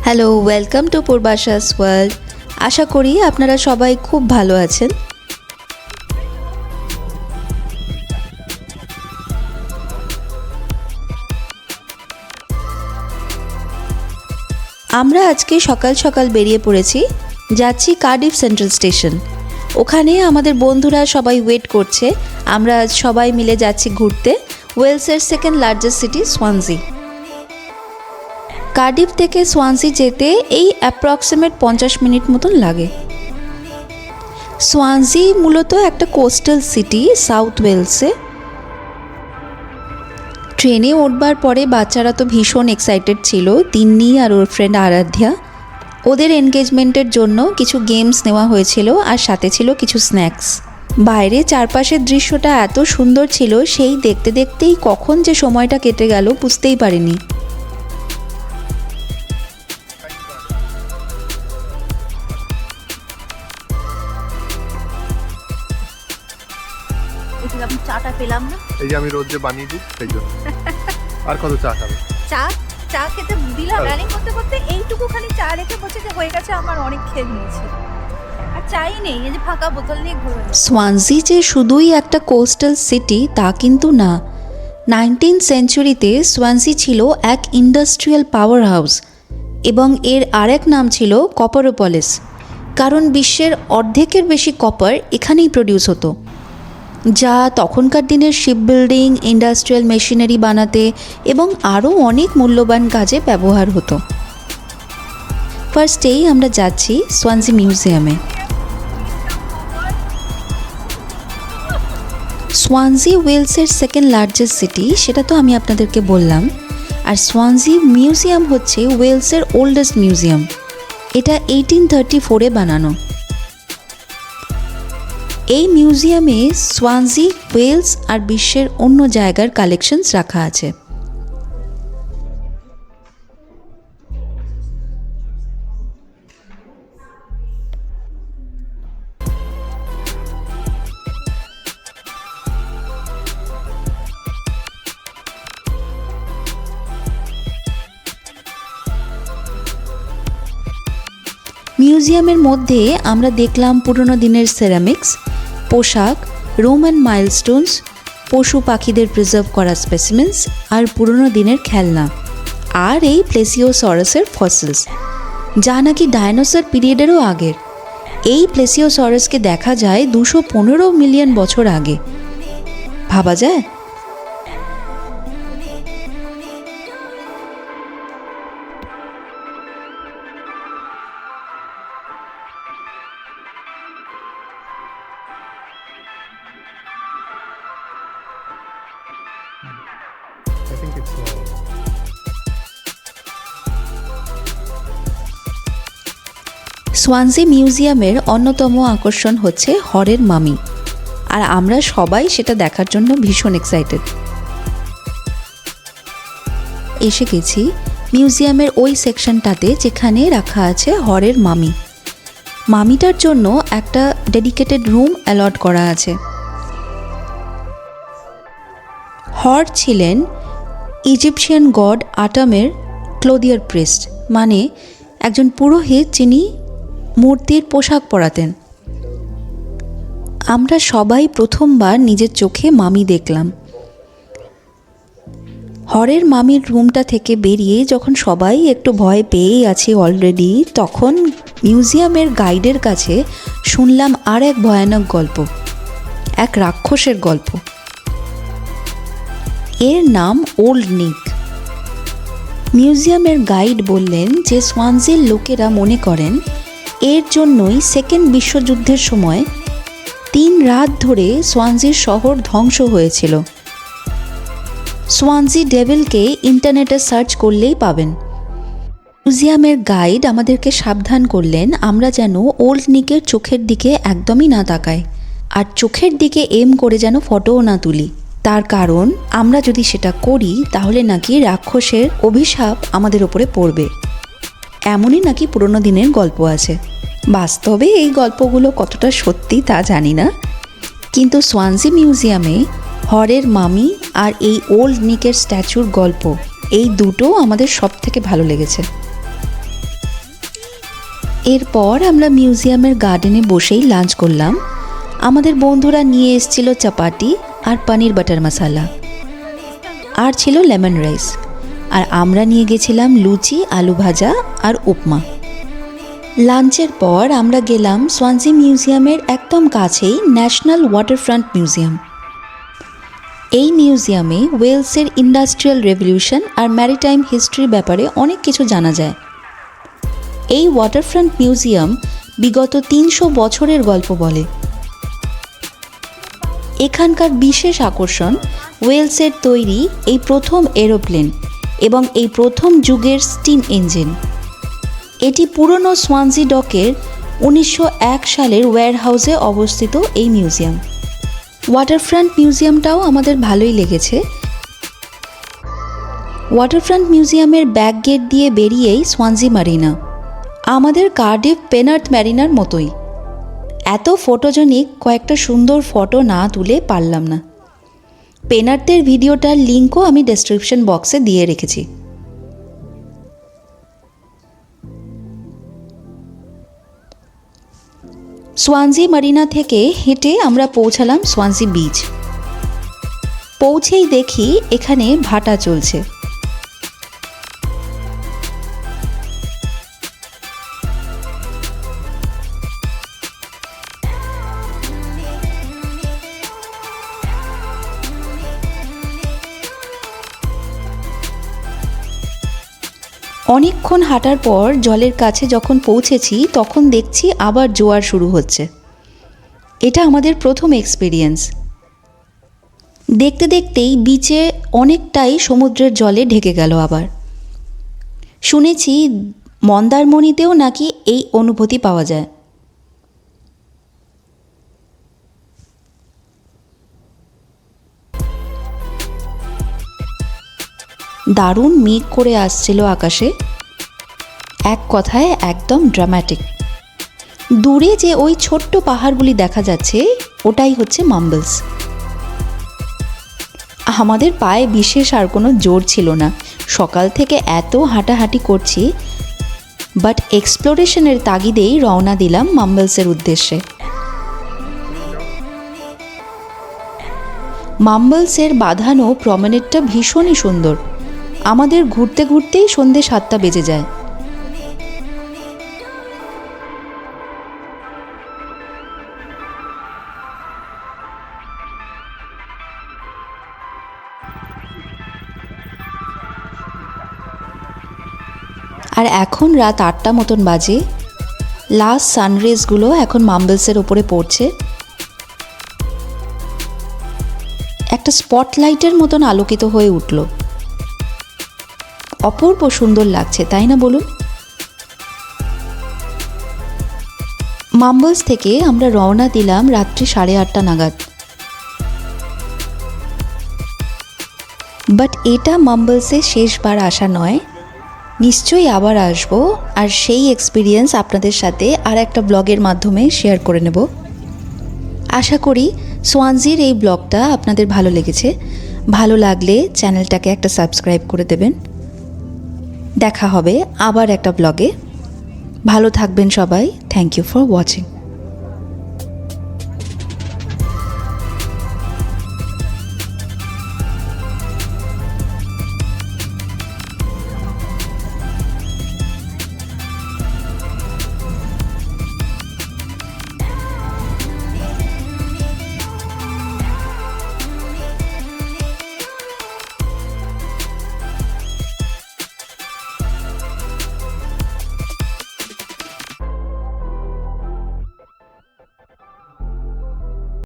Hello, welcome to পূর্বাশাস world. আশা করি আপনারা সবাই খুব ভালো আছেন। আমরা আজকে সকাল সকাল বেরিয়ে পড়েছি, যাচ্ছি কার্ডিফ সেন্ট্রাল স্টেশন। ওখানে আমাদের বন্ধুরা সবাই ওয়েট করছে। আমরা আজ সবাই মিলে যাচ্ছি ঘুরতে ওয়েলসের second largest city Swansea. Cardiff থেকে সোয়ানজি যেতে এই অ্যাপ্রক্সিমেট 50 মিনিট মতন লাগে। সোয়ানজি মূলত একটা কোস্টাল সিটি সাউথ ওয়েলসে। ট্রেনে উঠবার পরে বাচ্চারা তো ভীষণ এক্সাইটেড ছিল, তিন্নি আর ওর ফ্রেন্ড আরাধ্যা। ওদের এনগেজমেন্টের জন্য কিছু গেমস নেওয়া হয়েছিল আর সাথে ছিল কিছু স্ন্যাক্স। বাইরে চারপাশের দৃশ্যটা এত সুন্দর ছিল, সেই দেখতে দেখতেই কখন যে সময়টা কেটে গেল বুঝতেই পারিনি। আমি চাটা পেলাম না, এই যে আমি রোজ যে বানিয়ে দিই সেই জন্য। আর কত চা খাবে? চা খেতে দিলাম, রানিং করতে করতে এইটুকু খালি চা রেখে বলছে যে হয়ে গেছে, আমার অনেক খেয়ে নিয়েছে। আর চাই নেই, এই যে ফাঁকা বোতল নিয়ে ঘুরে। সোয়ানজি যে শুধুই একটা কোস্টাল সিটি তা কিন্তু না। 19th সেঞ্চুরিতে সোয়ানজি ছিল এক ইন্ডাস্ট্রিয়াল পাওয়ার হাউস এবং এর আরেক নাম ছিল কপারোপলিস, কারণ বিশ্বের অর্ধেকের বেশি কপার এখানেই প্রডিউস হতো, যা তখনকার দিনের শিপ বিল্ডিং, ইন্ডাস্ট্রিয়াল মেশিনারি বানাতে এবং আরও অনেক মূল্যবান কাজে ব্যবহার হতো। ফার্স্টেই আমরা যাচ্ছি সোয়ানজি মিউজিয়ামে। সোয়ানজি ওয়েলসের সেকেন্ড লার্জেস্ট সিটি, সেটা তো আমি আপনাদেরকে বললাম। আর সোয়ানজি মিউজিয়াম হচ্ছে ওয়েলসের ওল্ডেস্ট মিউজিয়াম। এটা 1834-এ বানানো। এই মিউজিয়ামে সোয়ানজি, ওয়েলস আর বিশ্বের অন্য জায়গার কালেকশনস রাখা আছে। মিউজিয়ামের মধ্যে আমরা দেখলাম পুরনো দিনের সেরামিক্স, পোশাক, রোমান মাইলস্টোনস, পশু পাখিদের প্রিজার্ভ করা স্পেসিমেন্স আর পুরনো দিনের খেলনা, আর এই প্লেসিওসরাসের ফসিলস, যা নাকি ডায়নোসর পিরিয়ডেরও আগের। এই প্লেসিওসরাসকে দেখা যায় 215 মিলিয়ন বছর আগে। ভাবা যায়? I think it's সোয়ানজি মিউজিয়ামের অন্যতম আকর্ষণ হচ্ছে হরের মামি, আর আমরা সবাই সেটা দেখার জন্য ভীষণ এক্সাইটেড। এসে গেছি মিউজিয়ামের ওই সেকশনটাতে যেখানে রাখা আছে হরের মামি। মামিটার জন্য একটা ডেডিকেটেড রুম অ্যালট করা আছে। হর ছিলেন ইজিপশিয়ান গড আটামের ক্লোদিয়ার প্রিস্ট, মানে একজন পুরোহিত যিনি মূর্তির পোশাক পরাতেন। আমরা সবাই প্রথমবার নিজের চোখে মামি দেখলাম। হরের মামির রুমটা থেকে বেরিয়ে যখন সবাই একটু ভয় পেয়েই আছি অলরেডি, তখন মিউজিয়ামের গাইডের কাছে শুনলাম আর এক ভয়ানক গল্প, এক রাক্ষসের গল্প। এর নাম ওল্ড নিক। মিউজিয়ামের গাইড বললেন যে সোয়ানজির লোকেরা মনে করেন এর জন্যই সেকেন্ড বিশ্বযুদ্ধের সময় 3 রাত ধরে সোয়ানজির শহর ধ্বংস হয়েছিল। সোয়ানজি ডেভিলকে ইন্টারনেটে সার্চ করলেই পাবেন। মিউজিয়ামের গাইড আমাদেরকে সাবধান করলেন আমরা যেন ওল্ড নিকের চোখের দিকে একদমই না তাকাই, আর চোখের দিকে এম করে যেন ফটোও না তুলি। তার কারণ আমরা যদি সেটা করি তাহলে নাকি রাক্ষসের অভিশাপ আমাদের ওপরে পড়বে, এমনই নাকি পুরনো দিনের গল্প আছে। বাস্তবে এই গল্পগুলো কতটা সত্যি তা জানি না, কিন্তু সোয়ানজি মিউজিয়ামে হরের মামি আর এই ওল্ড নিকের স্ট্যাচুর গল্প, এই দুটো আমাদের সব থেকে ভালো লেগেছে। এরপর আমরা মিউজিয়ামের গার্ডেনে বসেই লাঞ্চ করলাম। আমাদের বন্ধুরা নিয়ে এসেছিল চাপাটি আর পনির বাটার মশালা, আর ছিল লেমন রাইস, আর আমরা নিয়ে গেছিলাম লুচি, আলু ভাজা আর উপমা। লাঞ্চের পর আমরা গেলাম সোয়ানজি মিউজিয়ামের একদম কাছেই ন্যাশনাল ওয়াটারফ্রন্ট মিউজিয়াম। এই মিউজিয়ামে ওয়েলসের ইন্ডাস্ট্রিয়াল রেভলিউশন আর ম্যারিটাইম হিস্ট্রির ব্যাপারে অনেক কিছু জানা যায়। এই ওয়াটারফ্রন্ট মিউজিয়াম বিগত 300 বছরের গল্প বলে। এখানকার বিশেষ আকর্ষণ ওয়েলসের তৈরি এই প্রথম এরোপ্লেন এবং এই প্রথম যুগের স্টিম ইঞ্জিন। এটি পুরনো সোয়ানজি ডকের 1901 সালের ওয়্যারহাউসে অবস্থিত এই মিউজিয়াম। ওয়াটারফ্রন্ট মিউজিয়ামটাও আমাদের ভালোই লেগেছে। ওয়াটারফ্রন্ট মিউজিয়ামের ব্যাক গেট দিয়ে বেরিয়েই সোয়ানজি মারিনা, আমাদের কার্ডিফ পেনার্থ ম্যারিনার মতোই। এত ফটোজেনিক কয়েকটা সুন্দর ফটো না তুলে পারলাম না। পেনার্থের ভিডিওটার লিঙ্কও আমি ডেসক্রিপশন বক্সে দিয়ে রেখেছি। সোয়ানজি মারিনা থেকে হেঁটে আমরা পৌঁছালাম সোয়ানজি বিচ। পৌঁছেই দেখি এখানে ভাটা চলছে। অনেকক্ষণ হাঁটার পর জলের কাছে যখন পৌঁছেছি তখন দেখছি আবার জোয়ার শুরু হচ্ছে। এটা আমাদের প্রথম এক্সপিরিয়েন্স। দেখতে দেখতেই বিচে অনেকটাই সমুদ্রের জলে ঢেকে গেল আবার। শুনেছি মন্দারমণিতেও নাকি এই অনুভূতি পাওয়া যায়। দারুণ মেঘ করে আসছিল আকাশে, এক কথায় একদম ড্রামাটিক। দূরে যে ওই ছোট্ট পাহাড়গুলি দেখা যাচ্ছে ওটাই হচ্ছে মাম্বলস। আমাদের পায়ে বিশেষ আর কোনো জোর ছিল না, সকাল থেকে এত হাঁটাহাঁটি করছি, বাট এক্সপ্লোরেশনের তাগিদেই রওনা দিলাম মাম্বলসের উদ্দেশ্যে। মাম্বলসের বাঁধানো প্রমেনেডটা ভীষণই সুন্দর। আমাদের ঘুরতে ঘুরতেই সন্ধে 7টা বেজে যায়। আর এখন রাত 8টা মতন বাজে। লাস্ট সানরেজগুলো এখন মাম্বলসের ওপরে পড়ছে। একটা স্পটলাইটের মতন আলোকিত হয়ে উঠল। অপূর্ব সুন্দর লাগছে, তাই না বলুন? মাম্বলস থেকে আমরা রওনা দিলাম রাত্রি 8:30 নাগাদ। বাট এটা মাম্বলসে শেষবার আসা নয়, নিশ্চয়ই আবার আসব, আর সেই এক্সপিরিয়েন্স আপনাদের সাথে আর একটা ব্লগের মাধ্যমে শেয়ার করে নেব। আশা করি সোয়ানজির এই ব্লগটা আপনাদের ভালো লেগেছে। ভালো লাগলে চ্যানেলটাকে একটা সাবস্ক্রাইব করে দেবেন। দেখা হবে আবার একটা ব্লগে। ভালো থাকবেন সবাই। Thank you for watching.